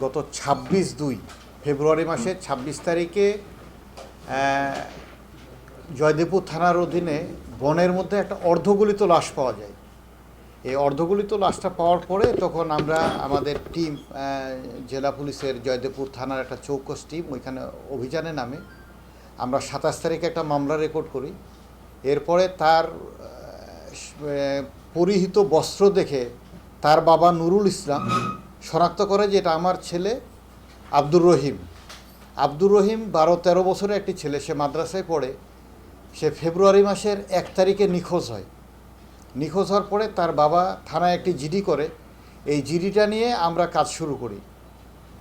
গত ২৬/২ ফেব্রুয়ারি মাসের ২৬ তারিখে জয়দেবপুর থানার অধীনে বনের মধ্যে একটা অর্ধগলিত লাশ পাওয়া যায়। এই অর্ধগলিত লাশটা পাওয়ার পরে তখন আমরা আমাদের টিম জেলা পুলিশের জয়দেবপুর থানার একটা চৌকস টিম ওইখানে অভিযানে নামে। আমরা ২৭ তারিখে একটা মামলা রেকর্ড করি। এরপরে তার পরিহিত বস্ত্র দেখে তার বাবা নুরুল ইসলাম শনাক্ত করে যে এটা আমার ছেলে আব্দুর রহিম। আব্দুর রহিম ১২-১৩ বছরের একটি ছেলে, সে মাদ্রাসায় পড়ে। সে ফেব্রুয়ারি মাসের ১ তারিখে নিখোঁজ হয়। নিখোঁজ হওয়ার পরে তার বাবা থানায় একটি জিডি করে। এই জিডিটা নিয়ে আমরা কাজ শুরু করি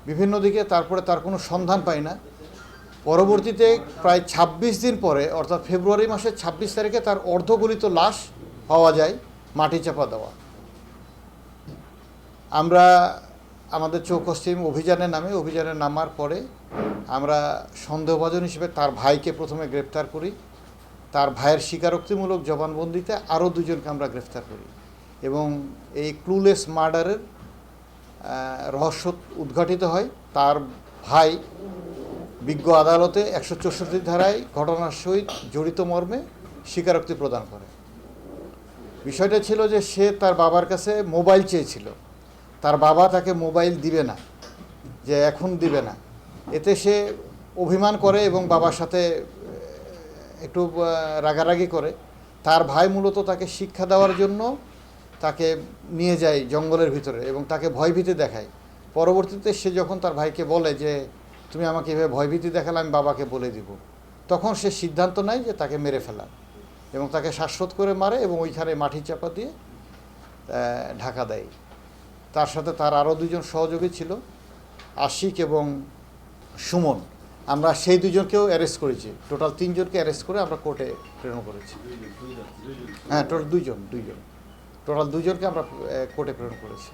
বিভিন্ন দিকে, তারপরে তার কোনো সন্ধান পাই না। পরবর্তীতে প্রায় ২৬ দিন পরে, অর্থাৎ ফেব্রুয়ারি মাসের ২৬ তারিখে তার অর্ধগলিত লাশ পাওয়া যায়, মাটি চাপা দেওয়া। আমরা আমাদের চৌকস টিম অভিযানে নামার পরে আমরা সন্দেহভাজন হিসেবে তার ভাইকে প্রথমে গ্রেপ্তার করি। তার ভাইয়ের স্বীকারোক্তিমূলক জবানবন্দিতে আরও দুজনকে আমরা গ্রেফতার করি এবং এই ক্লুলেস মার্ডারের রহস্য উদ্ঘাটিত হয়। তার ভাই বিজ্ঞ আদালতে ১৬৪ ধারায় ঘটনার সহিত জড়িত মর্মে স্বীকারোক্তি প্রদান করে। বিষয়টা ছিল যে সে তার বাবার কাছে মোবাইল চেয়েছিল, তার বাবা তাকে মোবাইল দিবে না, যে এখন দিবে না। এতে সে অভিমান করে এবং বাবার সাথে একটু রাগারাগি করে। তার ভাই মূলত তাকে শিক্ষা দেওয়ার জন্য তাকে নিয়ে যায় জঙ্গলের ভিতরে এবং তাকে ভয়ভীতি দেখায়। পরবর্তীতে সে যখন তার ভাইকে বলে যে তুমি আমাকে এভাবে ভয়ভীতি দেখালে, আমি বাবাকে বলে দিব, তখন সে সিদ্ধান্ত নেয় যে তাকে মেরে ফেলার এবং তাকে শ্বাসরোধ করে মারে এবং ওইখানে মাটি চাপা দিয়ে ঢাকা দেয়। তার সাথে তার আরও দুজন সহযোগী ছিল, আশিক এবং সুমন। আমরা সেই দুজনকেও অ্যারেস্ট করেছি। টোটাল ৩ জনকে অ্যারেস্ট করে আমরা কোর্টে প্রেরণ করেছি। হ্যাঁ, টোটাল দুজন টোটাল দুজনকে আমরা কোর্টে প্রেরণ করেছি।